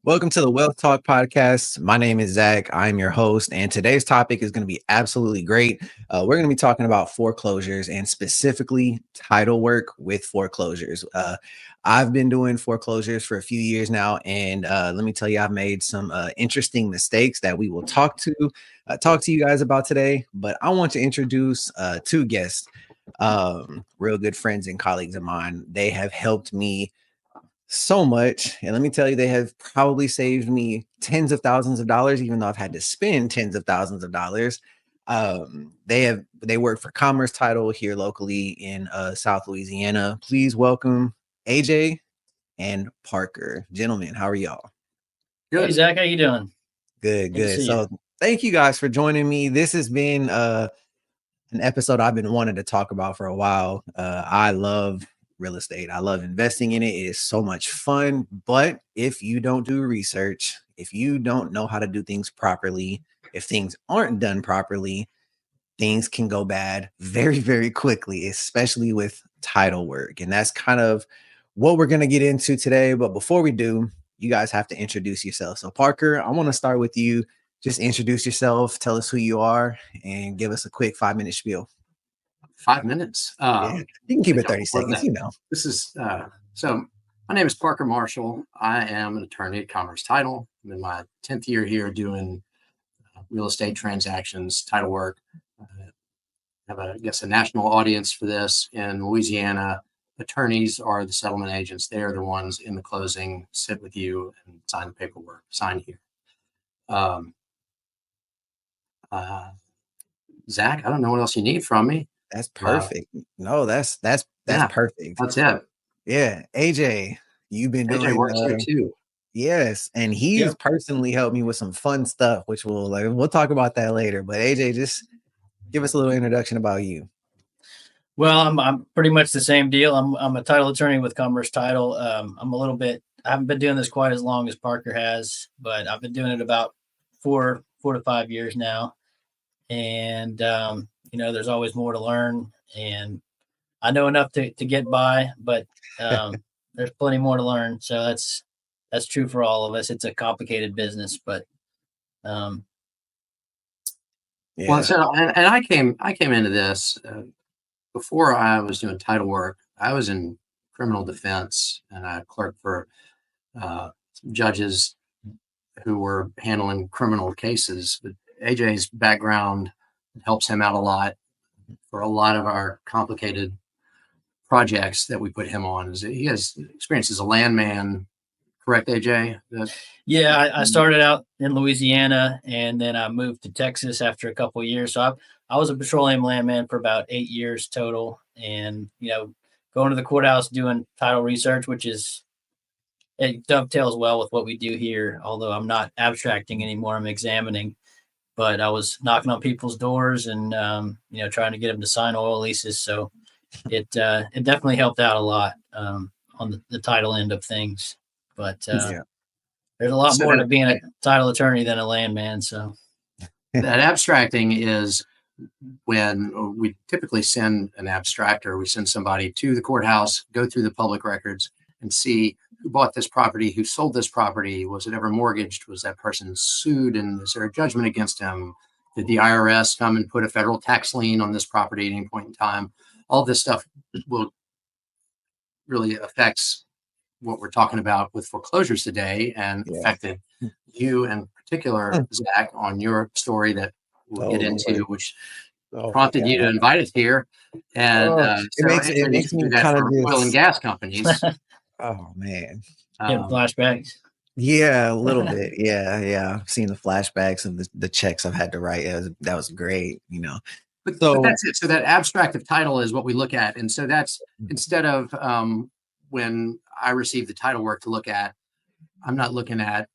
Welcome to the Wealth Talk podcast. My name is Zach. I'm your host, and today's topic is going to be absolutely great. We're going to be talking about foreclosures and specifically title work with foreclosures. I've been doing foreclosures for a few years now, and let me tell you, I've made some interesting mistakes that we will talk to you guys about today. But I want to introduce two guests, real good friends and colleagues of mine. They have helped me so much. And let me tell you, they have probably saved me tens of thousands of dollars, even though I've had to spend tens of thousands of dollars. They work for Commerce Title here locally in South Louisiana. Please welcome AJ and Parker. Gentlemen, how are y'all? Good. Hey, Zach, how you doing? Good. So thank you guys for joining me. This has been an episode I've been wanting to talk about for a while. I love real estate. I love investing in it. It is so much fun. But if you don't do research, if you don't know how to do things properly, if things aren't done properly, things can go bad very, very quickly, especially with title work. And that's kind of what we're going to get into today. But before we do, you guys have to introduce yourself. So Parker, I want to start with you. Just introduce yourself, tell us who you are, and give us a quick 5-minute spiel. 5 minutes. Yeah, you can keep it 30 seconds, This is so my name is Parker Marschall. I am an attorney at Commerce Title. I'm in my 10th year here doing real estate transactions, title work. Have a national audience for this in Louisiana. Attorneys are the settlement agents. They are the ones in the closing, sit with you and sign the paperwork, sign here. Zach, I don't know what else you need from me. That's perfect. No, that's perfect. That's it. Yeah. AJ, you've been AJ doing works here too. Yes, and he's personally helped me with some fun stuff, which we'll talk about that later. But AJ, just give us a little introduction about you. Well, I'm pretty much the same deal. I'm a title attorney with Commerce Title. I haven't been doing this quite as long as Parker has, but I've been doing it about four to 5 years now. And there's always more to learn, and I know enough to get by, but there's plenty more to learn. So that's true for all of us. It's a complicated business, but Well, so and I came into this before I was doing title work. I was in criminal defense, and I clerked for some judges who were handling criminal cases. But AJ's background helps him out a lot for a lot of our complicated projects that we put him on. He has experience as a landman, correct, AJ? Yeah, I started out in Louisiana, and then I moved to Texas after a couple of years. So I was a petroleum landman for about 8 years total, and going to the courthouse doing title research, it dovetails well with what we do here. Although I'm not abstracting anymore, I'm examining. But I was knocking on people's doors and trying to get them to sign oil leases. So it definitely helped out a lot on the title end of things. But there's a lot more to being a title attorney than a landman. So that abstracting is when we typically send an abstractor. We send somebody to the courthouse, go through the public records, and see who bought this property, who sold this property, was it ever mortgaged, was that person sued, and is there a judgment against him? Did the IRS come and put a federal tax lien on this property at any point in time? All this stuff will really affects what we're talking about with foreclosures today, and affected you in particular, Zach, on your story that we'll get into, which prompted you to invite us here. And it makes me kind of oil and gas companies. Oh man, flashbacks. Yeah, a little bit. Yeah. I've seen the flashbacks of the checks I've had to write. That was great, But that's it. So that abstractive title is what we look at, and so that's instead of when I receive the title work to look at, I'm not looking at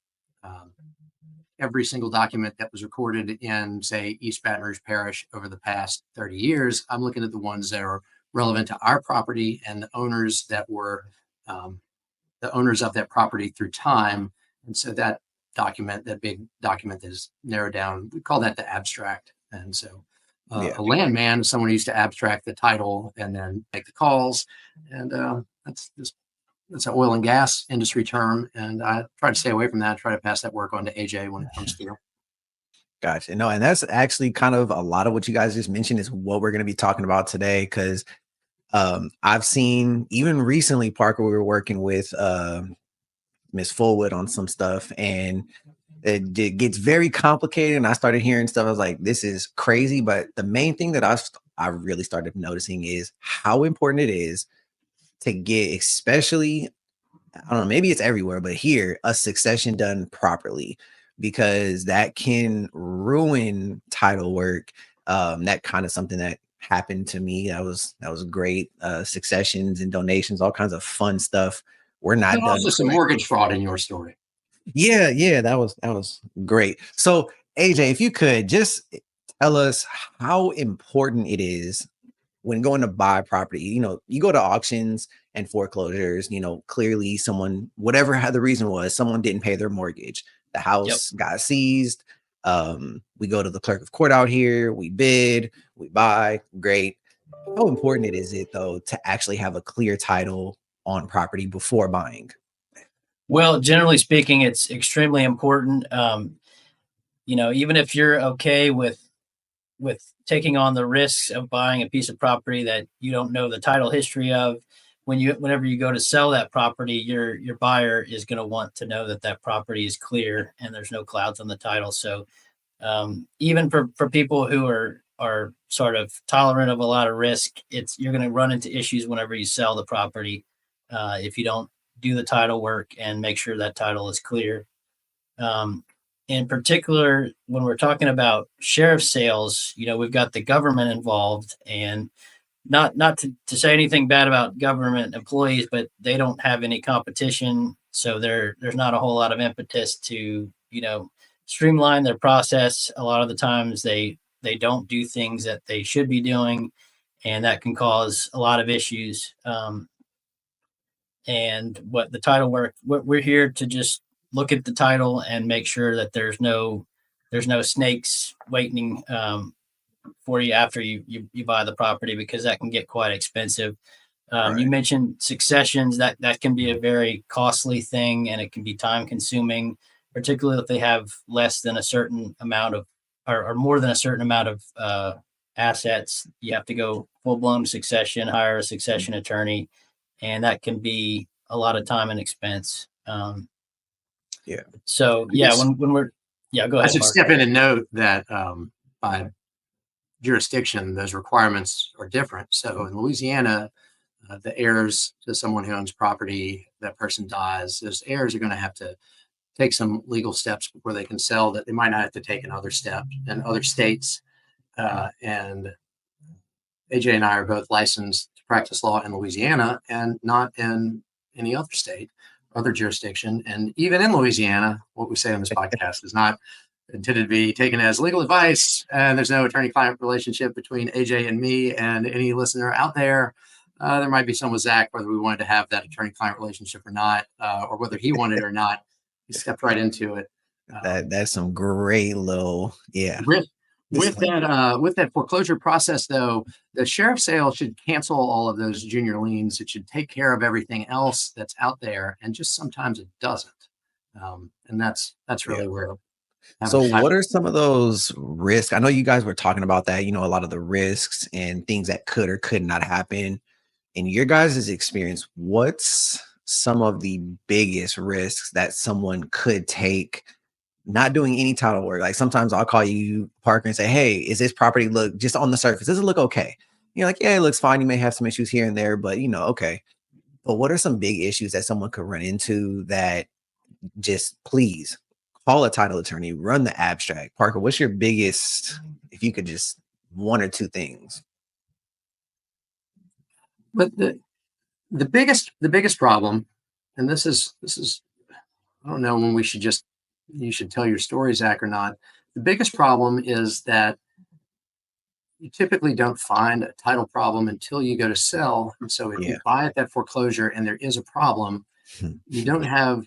every single document that was recorded in, say, East Baton Rouge Parish over the past 30 years. I'm looking at the ones that are relevant to our property and the owners that were the owners of that property through time. And so that big document is narrowed down. We call that the abstract. And so a landman is someone who used to abstract the title and then make the calls. And that's just it's an oil and gas industry term, and I try to stay away from that. Try to pass that work on to AJ when it comes through. Gotcha. No, and that's actually kind of a lot of what you guys just mentioned is what we're going to be talking about today. Because I've seen even recently, Parker, we were working with Miss Fullwood on some stuff, and it gets very complicated. And I started hearing stuff. I was like, this is crazy. But the main thing that I really started noticing is how important it is to get, especially, I don't know, maybe it's everywhere, but here, a succession done properly, because that can ruin title work. That kind of something that happened to me. That was great. Successions and donations, all kinds of fun stuff. We're not There's done also some correct. mortgage fraud in your story. Yeah, that was great. So AJ, if you could just tell us how important it is when going to buy property. You go to auctions and foreclosures, clearly someone, whatever the reason was, someone didn't pay their mortgage. The Yep. house got seized. We go to the clerk of court out here, we bid, we buy, great. How important is it though to actually have a clear title on property before buying? Well, generally speaking, it's extremely important. Even if you're okay with taking on the risks of buying a piece of property that you don't know the title history of, whenever you go to sell that property, your buyer is going to want to know that that property is clear and there's no clouds on the title. So even for people who are sort of tolerant of a lot of risk, you're going to run into issues whenever you sell the property if you don't do the title work and make sure that title is clear. In particular, when we're talking about sheriff sales, we've got the government involved, and not to say anything bad about government employees, but they don't have any competition, so there's not a whole lot of impetus to streamline their process. A lot of the times they don't do things that they should be doing, and that can cause a lot of issues. And what the title work, we're here to just look at the title and make sure that there's no snakes waiting for you after you buy the property, because that can get quite expensive. Right. You mentioned successions, that can be a very costly thing, and it can be time consuming, particularly if they have less than a certain amount of or more than a certain amount of assets. You have to go full blown succession, hire a succession attorney, and that can be a lot of time and expense. Yeah. So I guess when we're go I ahead, should Mark. step in and note that by jurisdiction, those requirements are different. So in Louisiana, the heirs to someone who owns property, that person dies, those heirs are going to have to take some legal steps before they can sell that they might not have to take in other steps in other states. And AJ and I are both licensed to practice law in Louisiana and not in any other state, other jurisdiction. And even in Louisiana, what we say on this podcast is not intended to be taken as legal advice. And there's no attorney-client relationship between AJ and me and any listener out there. There might be some with Zach, whether we wanted to have that attorney-client relationship or not, or whether he wanted it or not. He stepped right into it. That's some great little, yeah. With that foreclosure process, though, the sheriff's sale should cancel all of those junior liens. It should take care of everything else that's out there, and just sometimes it doesn't. And that's really where. So what are some of those risks? I know you guys were talking about that, a lot of the risks and things that could or could not happen. In your guys' experience, what's some of the biggest risks that someone could take not doing any title work? Like sometimes I'll call you, Parker, and say, hey, is this property look just on the surface? Does it look okay? You're like, yeah, it looks fine. You may have some issues here and there, but okay. But what are some big issues that someone could run into that just please call a title attorney, run the abstract? Parker, what's your biggest, if you could just one or two things? But the biggest problem, and this is I don't know when you should tell your story, Zach, or not. The biggest problem is that you typically don't find a title problem until you go to sell. And so if you buy at that foreclosure and there is a problem, you don't have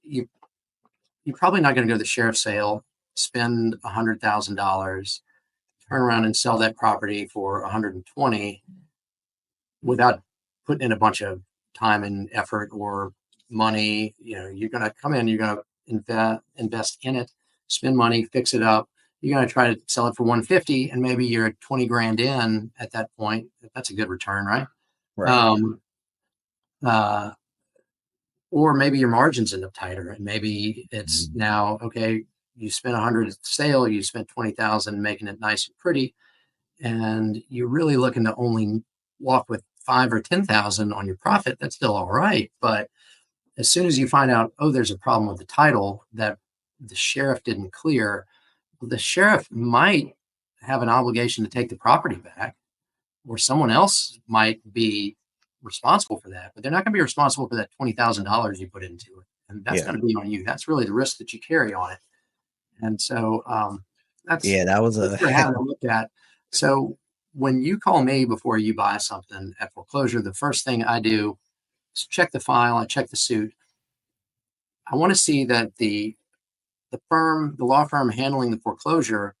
you're probably not going to go to the sheriff's sale, spend $100,000, turn around and sell that property for 120 without putting in a bunch of time and effort or money. You're going to come in, you're going to invest in it, spend money, fix it up. You're going to try to sell it for 150, and maybe you're 20 grand in at that point. That's a good return, right? Right. Um, uh, or maybe your margins end up tighter, and maybe it's now, okay, you spent 100 at the sale, you spent 20,000 making it nice and pretty, and you're really looking to only walk with 5 or 10,000 on your profit. That's still all right, but as soon as you find out, oh, there's a problem with the title that the sheriff didn't clear, the sheriff might have an obligation to take the property back, or someone else might be responsible for that, but they're not going to be responsible for that $20,000 you put into it. And that's Yeah. going to be on you. That's really the risk that you carry on it. And so that's Yeah, that was what we're having to look at. So when you call me before you buy something at foreclosure, the first thing I do is check the file. I check the suit. I want to see that the law firm handling the foreclosure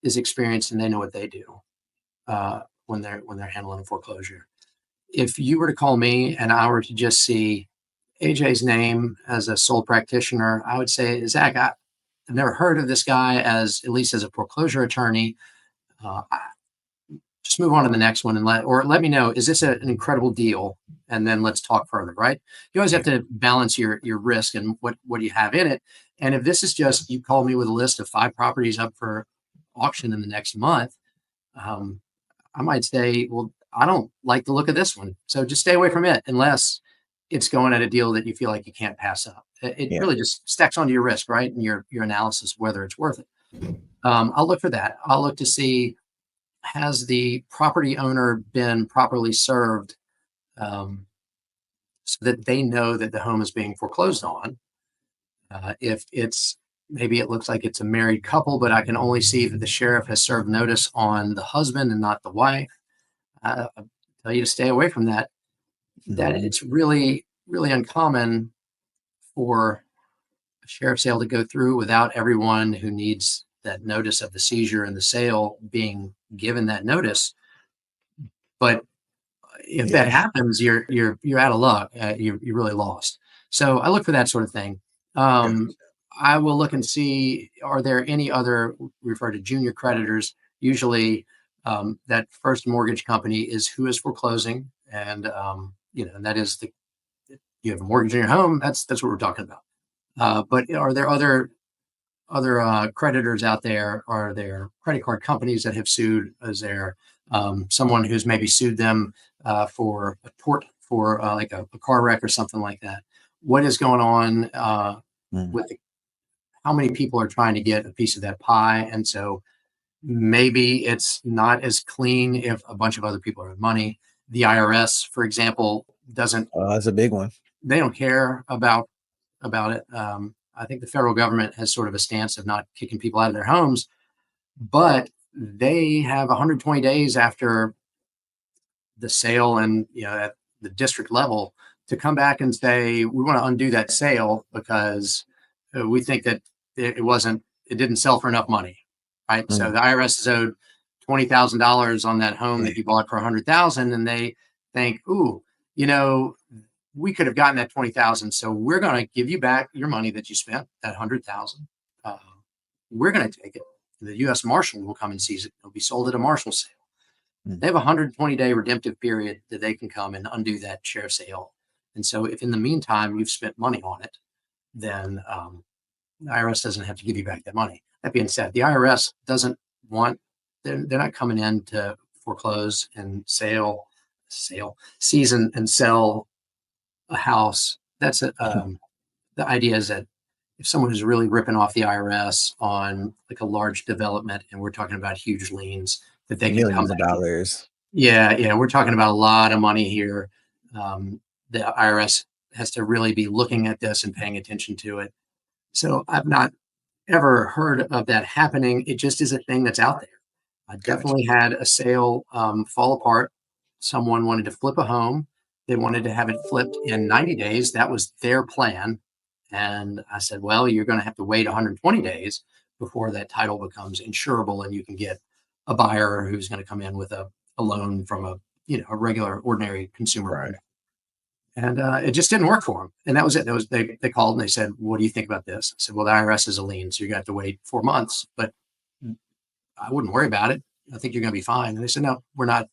is experienced and they know what they do when they're handling a foreclosure. If you were to call me and I were to just see AJ's name as a sole practitioner, I would say, Zach, I've never heard of this guy at least as a foreclosure attorney. Just move on to the next one and let me know, is this an incredible deal? And then let's talk further, right? You always have to balance your risk and what you have in it. And if this is just, you call me with a list of 5 properties up for auction in the next month, I might say, well, I don't like the look of this one. So just stay away from it unless it's going at a deal that you feel like you can't pass up. It really just stacks onto your risk, right? And your analysis, whether it's worth it. I'll look for that. I'll look to see, has the property owner been properly served so that they know that the home is being foreclosed on. If maybe it looks like it's a married couple, but I can only see that the sheriff has served notice on the husband and not the wife. I tell you to stay away from that. That it's really, really uncommon for a sheriff's sale to go through without everyone who needs that notice of the seizure and the sale being given that notice. But if that happens, you're out of luck. You're really lost. So I look for that sort of thing. I will look and see, are there any other, refer to junior creditors? Usually that first mortgage company is who is foreclosing. And, and that is you have a mortgage on your home. That's what we're talking about. But are there other creditors out there? Are there credit card companies that have sued? Is there someone who's maybe sued them for a tort, for like a car wreck or something like that? What is going on with how many people are trying to get a piece of that pie? And so maybe it's not as clean if a bunch of other people have money. The IRS, for example, doesn't. That's a big one. They don't care about it. I think the federal government has sort of a stance of not kicking people out of their homes, but they have 120 days after the sale and at the district level to come back and say, we want to undo that sale because we think that it didn't sell for enough money, right? So the IRS is owed $20,000 on that home that you bought for $100,000, and they think, ooh, we could have gotten that 20,000. So we're going to give you back your money that you spent, that 100,000. We're going to take it. The U.S. Marshall will come and seize it. It'll be sold at a Marshall sale. They have a 120-day redemptive period that they can come and undo that share sale. And so if in the meantime you've spent money on it, then the IRS doesn't have to give you back that money. That being said, the IRS doesn't want, they're not coming in to foreclose and seize and sell a house. That's the idea is that if someone is really ripping off the IRS on like a large development, and we're talking about huge liens, that they can come millions of dollars. Yeah, we're talking about a lot of money here. The IRS has to really be looking at this and paying attention to it. So I've not ever heard of that happening. It just is a thing that's out there. I definitely had a sale fall apart. Someone wanted to flip a home. They wanted to have it flipped in 90 days. That was their plan. And I said, well, you're going to have to wait 120 days before that title becomes insurable and you can get a buyer who's going to come in with a loan from a regular, ordinary consumer. Right. And it just didn't work for them. And that was it. They called and they said, "What do you think about this?" I said, "Well, the IRS is a lien, so you're going to have to wait 4 months, but I wouldn't worry about it. I think you're going to be fine." And they said, "No, we're not.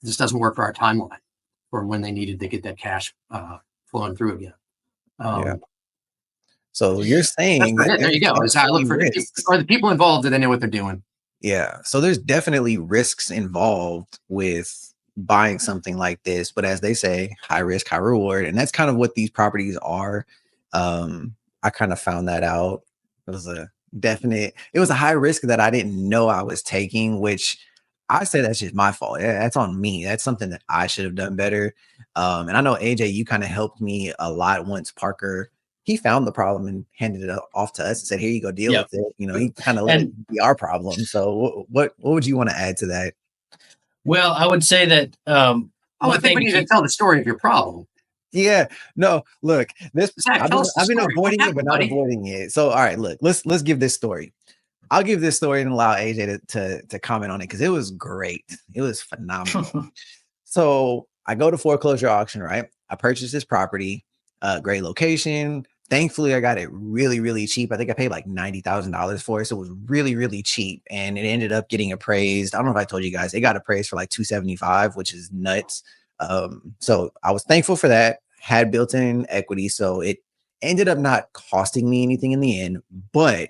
This doesn't work for our timeline for when they needed to get that cash flowing through again." Yeah. Um, So you're that's saying about that it. There there's you go. Is I look definitely for risks. are the people involved? Do they know what they're doing? Yeah. So there's definitely risks involved with buying something like this. But as they say, high risk, high reward. And that's kind of what these properties are. I kind of found that out. It was a high risk that I didn't know I was taking, which I say that's just my fault. Yeah, that's on me. That's something that I should have done better. And I know AJ, you kind of helped me a lot once Parker he found the problem and handed it off to us and said, "Here you go, deal Yep. with it." You know, he kind of let And it be our problem. So, what would you want to add to that? well, I would say that Oh, I one think thing we to need to keep. tell the story of your problem. Yeah, no, look, this Zach, tell us the I've been story. What avoiding it, but happened, not buddy? avoiding it. So, all right, look, let's give this story. I'll give this story and allow AJ to comment on it because it was great. It was phenomenal. So I go to foreclosure auction, right? I purchased this property, great location. Thankfully, I got it really, really cheap. I think I paid like $90,000 for it. So it was really, really cheap. And it ended up getting appraised. I don't know if I told you guys, it got appraised for like 275, which is nuts. So I was thankful for that, had built-in equity. So it ended up not costing me anything in the end, but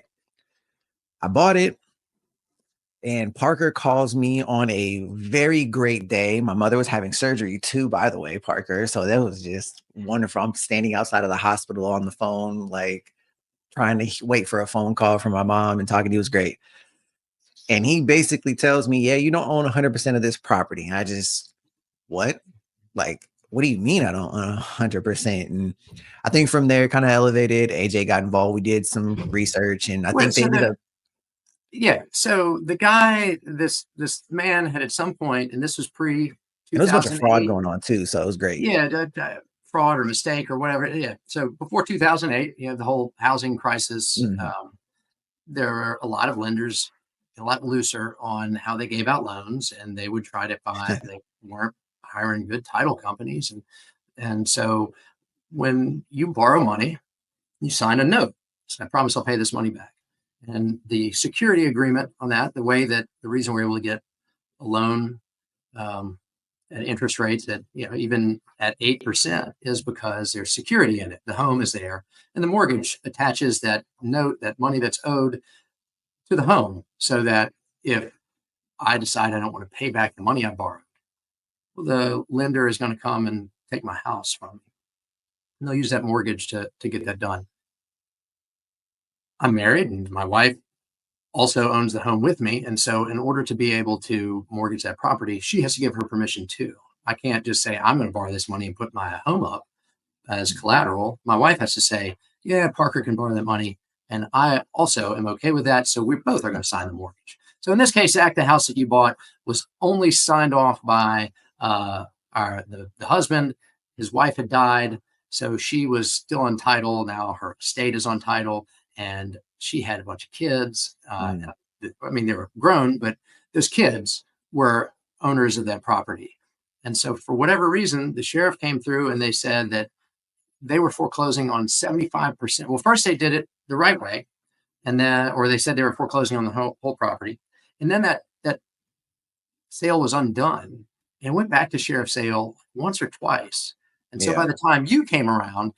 I bought it. And Parker calls me on a very great day. My mother was having surgery too, by the way, Parker. So that was just wonderful. I'm standing outside of the hospital on the phone, like trying to wait for a phone call from my mom and talking to you was great. And he basically tells me, "Yeah, you don't own 100% of this property." And I just, what? Like, what do you mean I don't own 100%? And I think from there, kind of elevated. AJ got involved. We did some research, and I Well, think they so ended up. so the guy, this man had at some point, and this was pre And there was a bunch of fraud 2008. going on too, so it was great. Yeah, fraud or mistake or whatever. Yeah. So before 2008, the whole housing crisis. Mhm. There were a lot of lenders a lot looser on how they gave out loans, and they would try to find they weren't hiring good title companies, and so when you borrow money, you sign a note. So I promise I'll pay this money back. And the security agreement on that, the reason we're able to get a loan um, at interest rates that even at 8% is because there's security in it. The home is there, and the mortgage attaches that note, that money that's owed to the home, so that if I decide I don't want to pay back the money I borrowed, well, the lender is going to come and take my house from me. And they'll use that mortgage to get that done. I'm married, and my wife also owns the home with me. And so, in order to be able to mortgage that property, she has to give her permission too. I can't just say, I'm going to borrow this money and put my home up as collateral. My wife has to say, yeah, Parker can borrow that money. And I also am okay with that. So, we both are going to sign the mortgage. So, in this case, Zach, the house that you bought was only signed off by the husband. His wife had died. So, she was still on title. Now her estate is on title. And she had a bunch of kids. Mm. I mean, they were grown, but those kids were owners of that property. And so, for whatever reason, the sheriff came through and they said that they were foreclosing on 75%. Well, first they did it the right way, and then, or they said they were foreclosing on the whole property. And then that sale was undone and went back to sheriff sale once or twice. And so, by Yeah. the time you came around,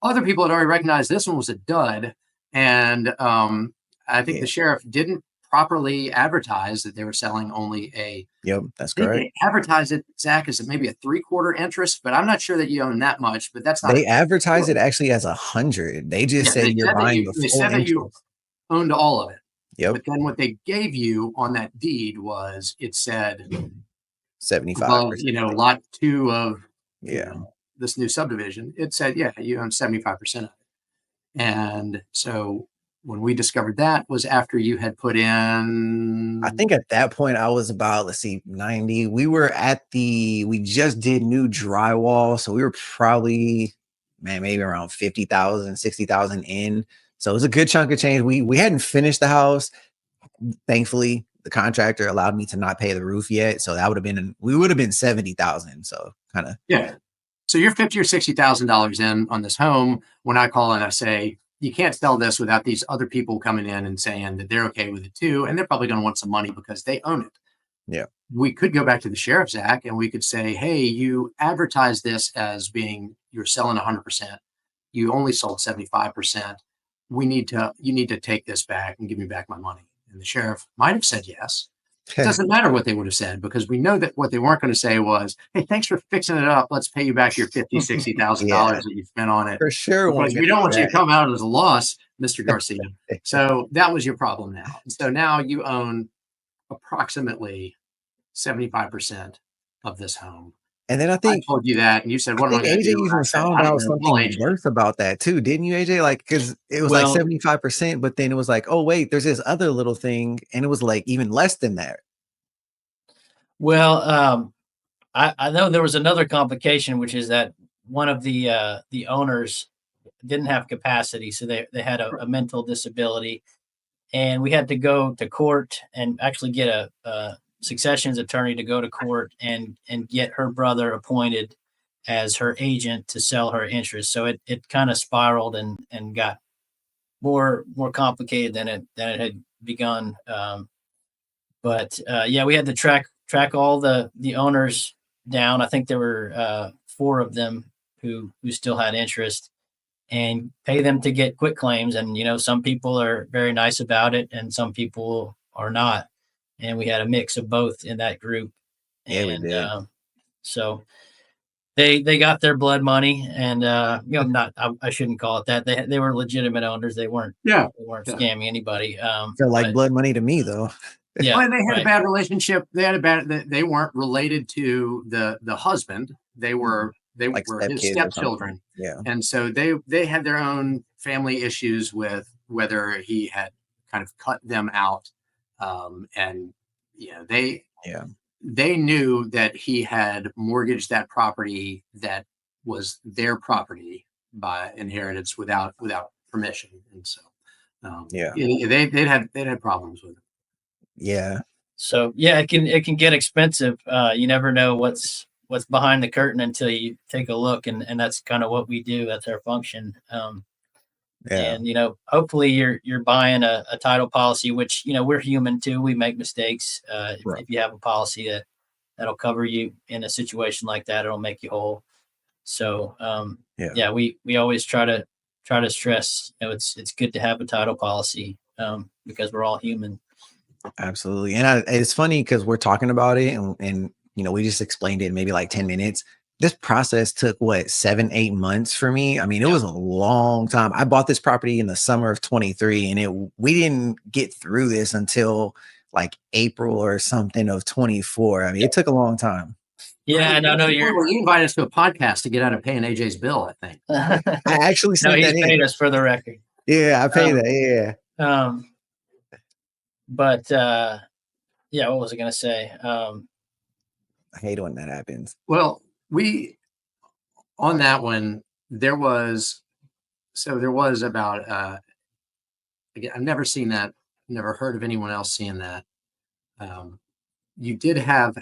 other people had already recognized this one was a dud. And I think Yeah. the sheriff didn't properly advertise that they were selling only Yep, that's I think correct. they advertised it, Zach, as maybe a 3/4 interest, but I'm not sure that you own that much, but that's not a They advertise story. it actually as 100. They just Yeah, say you're buying the they full said that you interest. owned all of it. Yep, But then what they gave you on that deed was it said above, 75%. lot two of, Yeah. this new subdivision, it said, yeah, you own 75% of it. And so when we discovered that was after you had put I in, think at that point I was about, let's see, 90. We just did new drywall. So we were probably, man, maybe around 50,000, 60,000 in. So it was a good chunk of change. We hadn't finished the house. Thankfully, the contractor allowed me to not pay the roof yet. So that would have been, we would have been 70,000. So kind of, yeah. So you're $50,000 or $60,000 in on this home. When I call and I say, you can't sell this without these other people coming in and saying that they're okay with it too. And they're probably going to want some money because they own it. Yeah. We could go back to the Sheriff's Act and we could say, hey, you advertise this as being you're selling 100%. You only sold 75%. You need to take this back and give me back my money. And the sheriff might have said yes. It doesn't matter what they would have said because we know that what they weren't going to say was, hey, thanks for fixing it up. Let's pay you back your $50,000, $60,000 that you spent on it. For sure. Because we don't want you to come out as a loss, Mr. Garcia. So that was your problem now. So now you own approximately 75% of this home. And then I told you that, and you said, "What am I going to AJ do?" even found out something worse about that too, didn't you, AJ? Like, because it was like 75%, but then it was like, oh wait, there's this other little thing, and it was like even less than that. Well, I know there was another complication, which is that one of the owners didn't have capacity, so they had a mental disability, and we had to go to court and actually get a successions attorney to go to court and get her brother appointed as her agent to sell her interest. So it kind of spiraled and got more complicated than it had begun. But we had to track all the owners down. I think there were 4 of them who still had interest, and pay them to get quit claims. And some people are very nice about it, and some people are not. And we had a mix of both in that group. Yeah, and we did. So they got their blood money, and I shouldn't call it that. They were legitimate owners. They weren't scamming anybody. Felt like blood money to me though. Yeah, well, they had a bad relationship. They weren't related to the husband. They were like his stepchildren. Yeah, and so they had their own family issues with whether he had kind of cut them out. And they knew that he had mortgaged that property that was their property by inheritance without permission, and so they'd had problems with it. Yeah. So it can get expensive. You never know what's behind the curtain until you take a look, and that's kind of what we do. That's our function. And hopefully you're buying a title policy, which we're human too. We make mistakes. If you have a policy that'll cover you in a situation like that, it'll make you whole. So we always try to stress it's good to have a title policy because we're all human. Absolutely. And it's funny because we're talking about it and we just explained it in maybe like 10 minutes. This process took 7-8 months for me. I mean, it was a long time. I bought this property in the summer of 23 and we didn't get through this until like April or something of 24. I mean, it took a long time. Yeah, and I know you invited us to a podcast to get out of paying AJ's bill, I think. I actually sent that in. Paid us for the record. Yeah, I paid that. Yeah. But what was I going to say? I hate when that happens. Well, on that one, there was about, again, I've never seen that, never heard of anyone else seeing that. You did have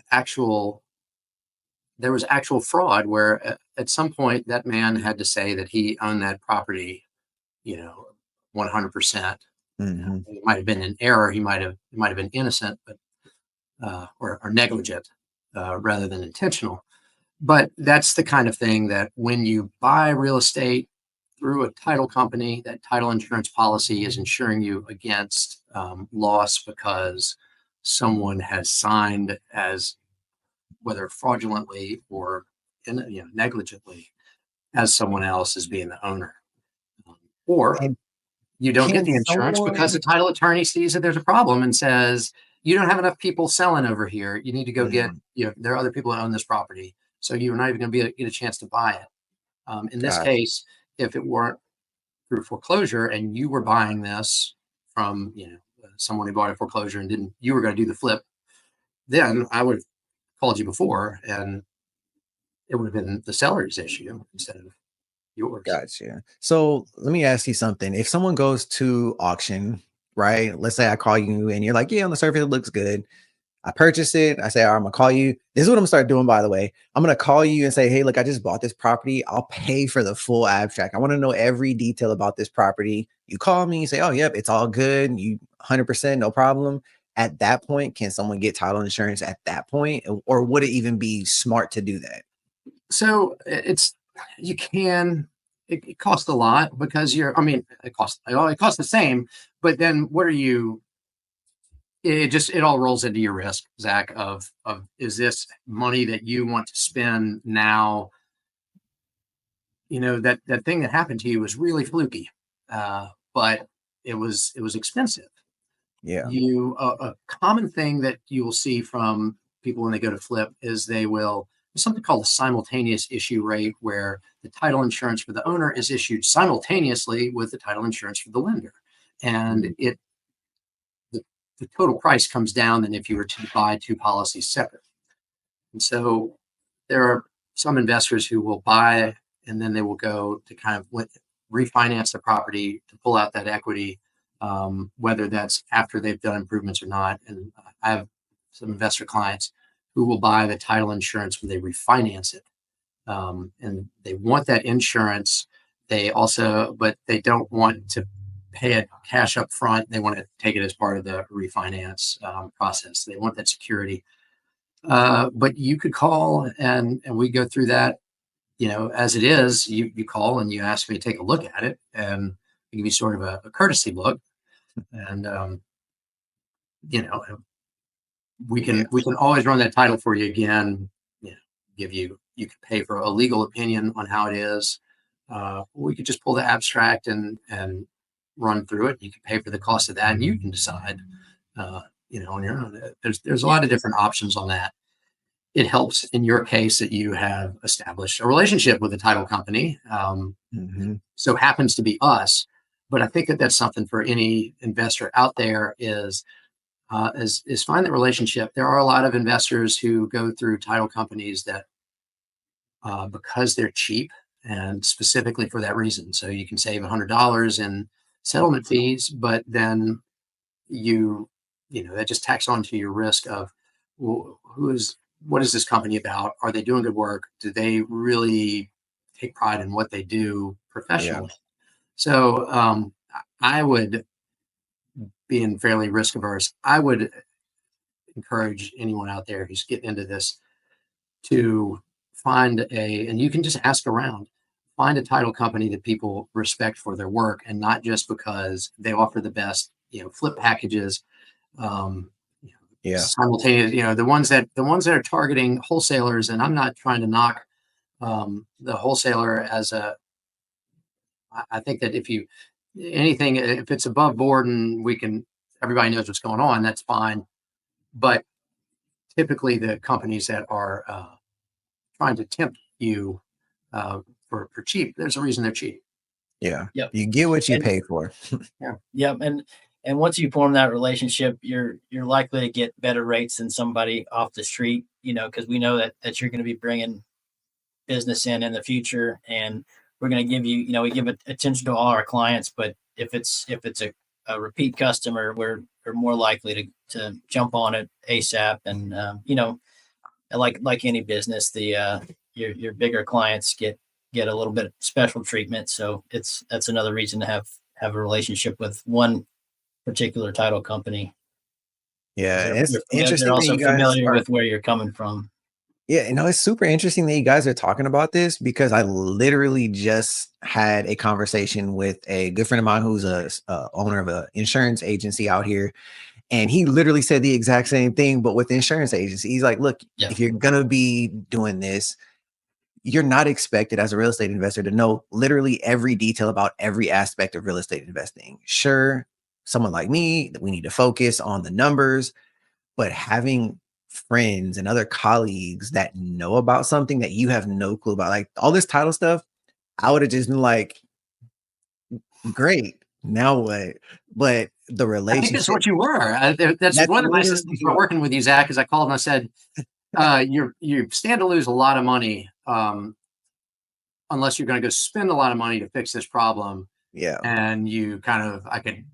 there was actual fraud where at some point that man had to say that he owned that property, 100%. Mm-hmm. It might have been an error. He might have been innocent, but or negligent rather than intentional. But that's the kind of thing that when you buy real estate through a title company, that title insurance policy is insuring you against loss because someone has signed as whether fraudulently or negligently as someone else as being the owner, or you don't get the insurance because the title attorney sees that there's a problem and says, you don't have enough people selling over here. You need to go get, there are other people that own this property. So you're not even going to get a chance to buy it. In this case, if it weren't through foreclosure and you were buying this from, someone who bought a foreclosure and you were going to do the flip, then I would have called you before and it would have been the seller's issue instead of yours. Gotcha. So let me ask you something. If someone goes to auction, right? Let's say I call you and you're like, yeah, on the surface, it looks good. I purchase it. I say, all right, I'm gonna call you. This is what I'm gonna start doing, by the way. I'm gonna call you and say, hey, look, I just bought this property. I'll pay for the full abstract. I want to know every detail about this property. You call me, you say, oh, yep, it's all good. You 100%, no problem. At that point, can someone get title insurance at that point? Or would it even be smart to do that? So you can, it costs a lot because it costs the same, but then what are you, it all rolls into your risk, Zach, of is this money that you want to spend now? That thing that happened to you was really fluky, but it was expensive. Yeah. A common thing that you will see from people when they go to flip is there's something called a simultaneous issue rate, where the title insurance for the owner is issued simultaneously with the title insurance for the lender, and the total price comes down than if you were to buy two policies separate. And so there are some investors who will buy and then they will go to kind of refinance the property to pull out that equity, whether that's after they've done improvements or not. And I have some investor clients who will buy the title insurance when they refinance it. And they want that insurance. But they don't want to pay it cash up front. They want to take it as part of the refinance process. They want that security. But you could call and we go through that, as it is. You call and you ask me to take a look at it, and I give you sort of a courtesy look, and we can always run that title for you again. You can pay for a legal opinion on how it is. We could just pull the abstract and run through it. You can pay for the cost of that, and you can decide, on your own. There's a lot of different options on that. It helps in your case that you have established a relationship with the title company. So happens to be us, but I think that that's something for any investor out there is find the relationship. There are a lot of investors who go through title companies that because they're cheap, and specifically for that reason. So you can save $100 in settlement fees, but then that just tacks on to your risk of, well, what is this company about? Are they doing good work? Do they really take pride in what they do professionally? Yeah. So I would, being fairly risk averse, I would encourage anyone out there who's getting into this to and you can just ask around, find a title company that people respect for their work, and not just because they offer the best, flip packages. Simultaneous, the ones that are targeting wholesalers. And I'm not trying to knock the wholesaler I think that if it's above board and everybody knows what's going on, that's fine. But typically the companies that are trying to tempt you for cheap, there's a reason they're cheap. Yeah. Yep. You get what you pay for. Yeah. Yep. And once you form that relationship, you're likely to get better rates than somebody off the street, because we know that you're going to be bringing business in the future, and we're going to give you, we give attention to all our clients, but if it's a repeat customer, we're more likely to jump on it ASAP. And, like any business, your bigger clients get a little bit of special treatment. So that's another reason to have a relationship with one particular title company. Yeah, it's interesting. They're also familiar with where you're coming from. Yeah, it's super interesting that you guys are talking about this, because I literally just had a conversation with a good friend of mine who's a owner of an insurance agency out here. And he literally said the exact same thing, but with insurance agency. He's like, look, if you're going to be doing this, you're not expected as a real estate investor to know literally every detail about every aspect of real estate investing. Sure, someone like me, we need to focus on the numbers, but having friends and other colleagues that know about something that you have no clue about, like all this title stuff, I would have just been like, great, now what? But the relationship. I think that's what you were. That's one of my systems for working with you, Zach, is I called and I said, you stand to lose a lot of money unless you're going to go spend a lot of money to fix this problem. Yeah. And I could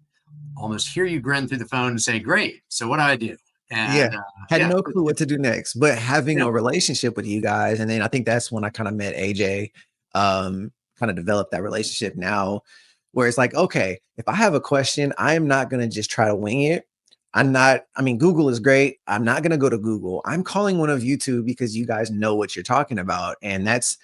almost hear you grin through the phone and say, great, so what do I do? Yeah. And Had no clue what to do next, but having yeah, a relationship with you guys, and then I think that's when I kind of met AJ, kind of developed that relationship now, where it's like, okay, if I have a question, I am not going to just try to wing it. I mean, Google is great. I'm not going to go to Google. I'm calling one of you two because you guys know what you're talking about. And that's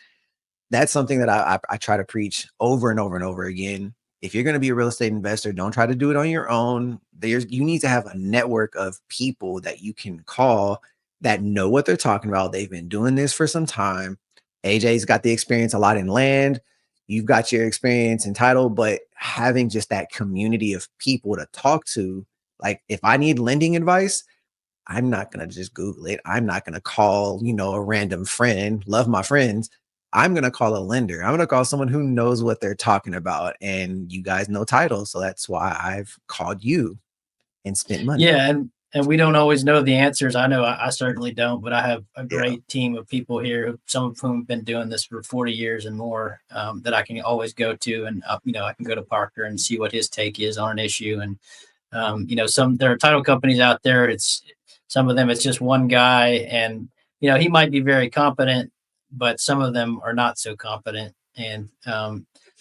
something that I try to preach over and over and over again. If you're going to be a real estate investor, don't try to do it on your own. You need to have a network of people that you can call that know what they're talking about. They've been doing this for some time. AJ's got the experience a lot in land. You've got your experience in title, but having just that community of people to talk to, like if I need lending advice, I'm not going to just Google it. I'm not going to call, a random friend, love my friends. I'm going to call a lender. I'm going to call someone who knows what they're talking about. And you guys know title. So that's why I've called you and spent money. Yeah, and we don't always know the answers. I know I certainly don't, but I have a Yeah. great team of people here, some of whom have been doing this for 40 years and more, that I can always go to, and I can go to Parker and see what his take is on an issue. And there are title companies out there. It's some of them. It's just one guy, and he might be very competent, but some of them are not so competent, and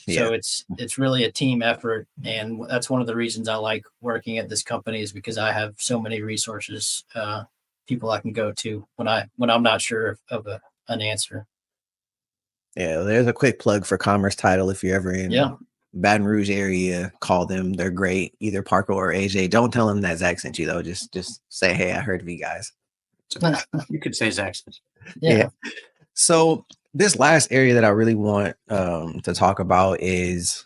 Yeah. so it's really a team effort, and that's one of the reasons I like working at this company is because I have so many resources, people I can go to when I'm not sure of an answer. Yeah. There's a quick plug for Commerce Title. If you're ever in Yeah. Baton Rouge area, call them. They're great. Either Parker or AJ. Don't tell them that Zach sent you though. Just say, hey, I heard of you guys. you could say Zaxxon. Yeah. So this last area that I really want to talk about is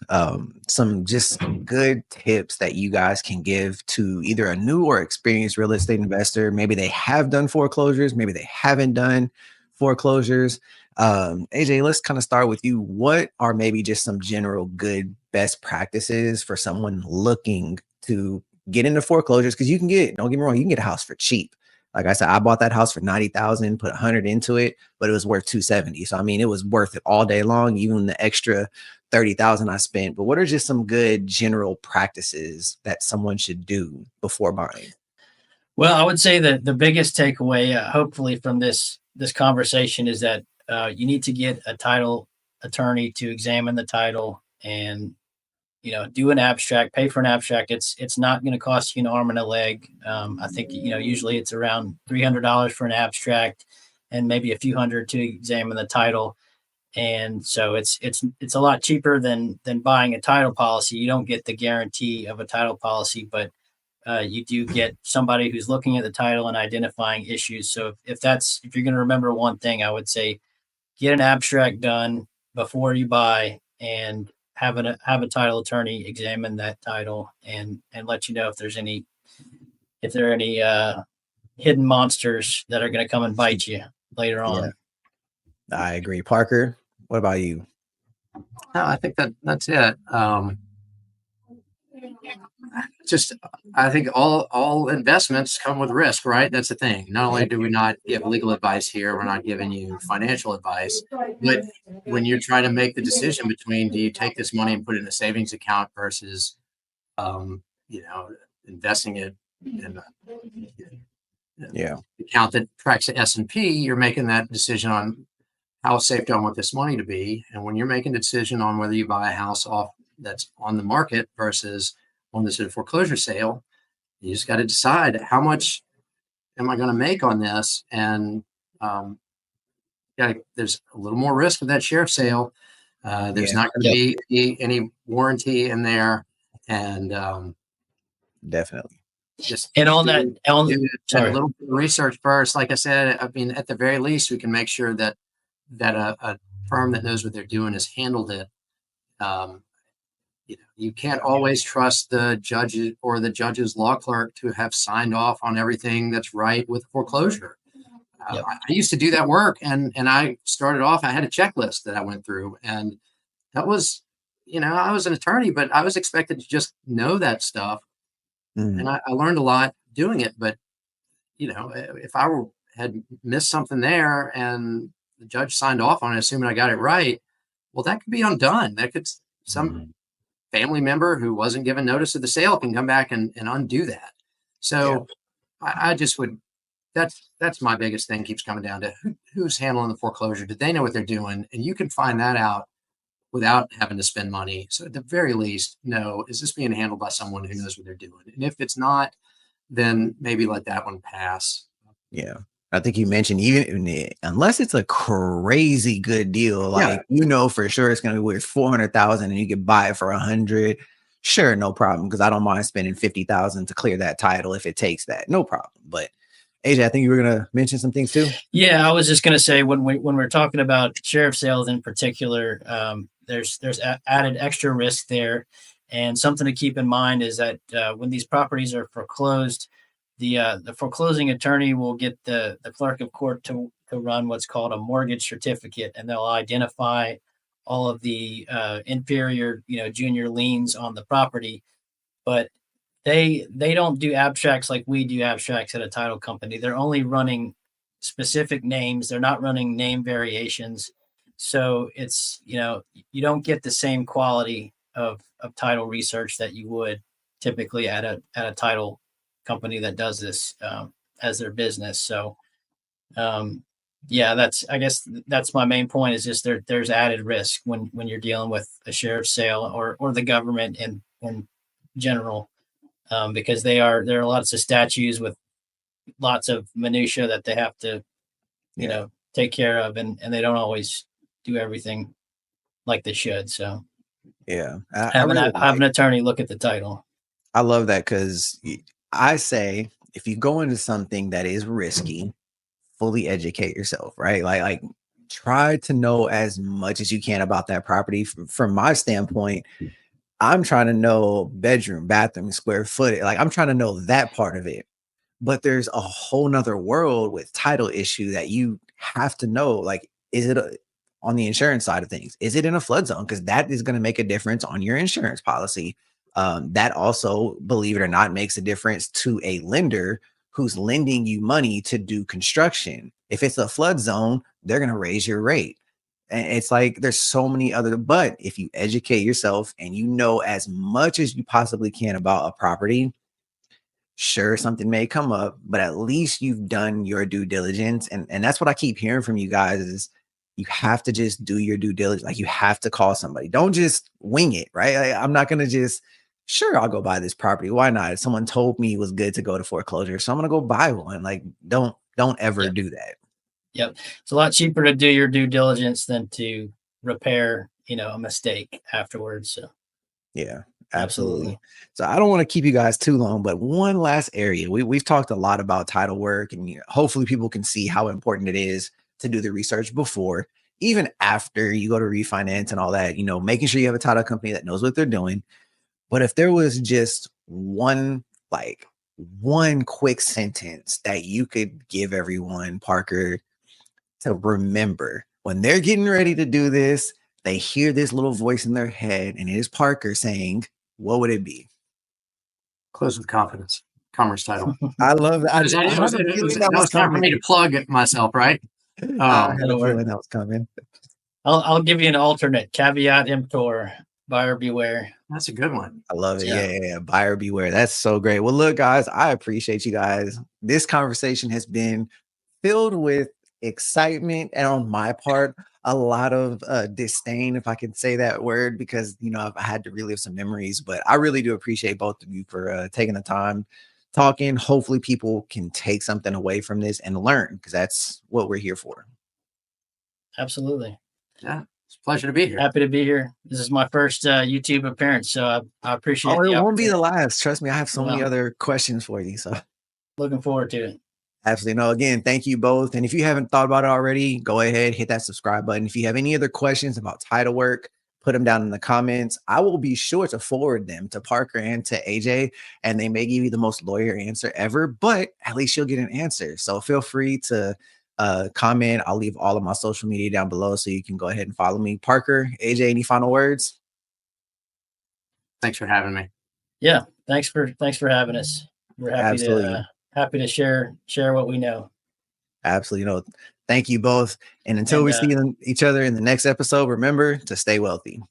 some just good tips that you guys can give to either a new or experienced real estate investor. Maybe they have done foreclosures, maybe they haven't done foreclosures. AJ, let's kind of start with you. What are maybe just some general good best practices for someone looking to get into foreclosures? Because don't get me wrong, you can get a house for cheap. Like I said, I bought that house for 90,000, put 100 into it, but it was worth 270. So I mean, it was worth it all day long, even the extra 30,000 I spent. But what are just some good general practices that someone should do before buying? Well, I would say that the biggest takeaway, hopefully, from this conversation is that you need to get a title attorney to examine the title and do an abstract, pay for an abstract. It's not going to cost you an arm and a leg. I think usually it's around $300 for an abstract, and maybe a few hundred to examine the title. And so it's a lot cheaper than buying a title policy. You don't get the guarantee of a title policy, but you do get somebody who's looking at the title and identifying issues. So if you're going to remember one thing, I would say get an abstract done before you buy, and have a title attorney examine that title and let you know if there are any hidden monsters that are going to come and bite you later on. Yeah, I agree. Parker, what about you? No, I think that's it. I think all investments come with risk, right? That's the thing. Not only do we not give legal advice here, we're not giving you financial advice, but when you're trying to make the decision between do you take this money and put it in a savings account versus, investing it in Yeah. account that tracks the S&P, you're making that decision on how safe do I want this money to be. And when you're making a decision on whether you buy a house off that's on the market versus one that's in a foreclosure sale, you just got to decide how much am I going to make on this. And there's a little more risk with that sheriff sale. There's not going to be any warranty in there. And definitely. Just and on that, a little research first. Like I said, I mean, at the very least, we can make sure that a firm that knows what they're doing has handled it. You can't always trust the judge or the judge's law clerk to have signed off on everything that's right with foreclosure. I used to do that work, and I started off. I had a checklist that I went through, and that was, I was an attorney, but I was expected to just know that stuff. And I learned a lot doing it. But, if I had missed something there and the judge signed off on it, assuming I got it right, well, that could be undone. That could, some family member who wasn't given notice of the sale can come back and undo that. So I just would. That's my biggest thing. Keeps coming down to who's handling the foreclosure. Did they know what they're doing? And you can find that out without having to spend money. So at the very least, know, is this being handled by someone who knows what they're doing? And if it's not, then maybe let that one pass. Yeah. I think you mentioned unless it's a crazy good deal, like for sure it's gonna be worth 400,000 and you can buy it for 100. Sure, no problem. Because I don't mind spending 50,000 to clear that title if it takes that. No problem. But AJ, I think you were gonna mention some things too. Yeah, I was just gonna say when we're talking about sheriff sales in particular, there's added extra risk there, and something to keep in mind is that when these properties are foreclosed, the foreclosing attorney will get the clerk of court to run what's called a mortgage certificate, and they'll identify all of the inferior, junior liens on the property, but they don't do abstracts like we do abstracts at a title company. They're only running specific names. They're not running name variations. So it's, you don't get the same quality of title research that you would typically at a title company that does this as their business. So I guess that's my main point, is just there's added risk when you're dealing with a sheriff's sale or the government in general, because there are lots of statutes with lots of minutia that they have to, take care of, and they don't always do everything like they should. So have an attorney look at the title. I love that, because I say if you go into something that is risky, fully educate yourself, right? Like try to know as much as you can about that property. From my standpoint, I'm trying to know bedroom, bathroom, square footage. Like I'm trying to know that part of it. But there's a whole nother world with title issue that you have to know. Like, is it on the insurance side of things? Is it in a flood zone? Because that is going to make a difference on your insurance policy. That also, believe it or not, makes a difference to a lender who's lending you money to do construction. If it's a flood zone, they're going to raise your rate. And it's like there's so many other, but if you educate yourself and you know as much as you possibly can about a property, sure, something may come up, but at least you've done your due diligence. And that's what I keep hearing from you guys is you have to just do your due diligence. Like you have to call somebody. Don't just wing it, right? Like, I'm not going to just, sure, I'll go buy this property. Why not? Someone told me it was good to go to foreclosure, so I'm going to go buy one. Like don't ever do that. Yep. It's a lot cheaper to do your due diligence than to repair, a mistake afterwards. So yeah. Absolutely. So I don't want to keep you guys too long, but one last area. We've talked a lot about title work, and hopefully people can see how important it is to do the research before, even after you go to refinance and all that, making sure you have a title company that knows what they're doing. But if there was just one quick sentence that you could give everyone, Parker, to remember when they're getting ready to do this, they hear this little voice in their head, and it is Parker saying, what would it be? Close with confidence. Commerce title. I love that. That was time for me to plug it myself, right? I had a feeling that was coming. I'll give you an alternate. Caveat emptor. Buyer beware. That's a good one. I love it. Yeah. Buyer beware. That's so great. Well, look, guys, I appreciate you guys. This conversation has been filled with excitement, and on my part, a lot of disdain, if I can say that word, because I've had to relive some memories. But I really do appreciate both of you for taking the time talking. Hopefully people can take something away from this and learn, because that's what we're here for. Absolutely. Yeah, it's a pleasure to be here. Happy to be here. This is my first YouTube appearance, so I appreciate it. It won't be the last. Trust me, I have so many other questions for you. So looking forward to it. Absolutely. No, again, thank you both. And if you haven't thought about it already, go ahead, hit that subscribe button. If you have any other questions about title work, put them down in the comments. I will be sure to forward them to Parker and to AJ, and they may give you the most lawyer answer ever, but at least you'll get an answer. So feel free to comment. I'll leave all of my social media down below so you can go ahead and follow me. Parker, AJ, any final words? Thanks for having me. Yeah. Thanks for having us. We're happy to share what we know. Absolutely. Thank you both. And until we see each other in the next episode, remember to stay wealthy.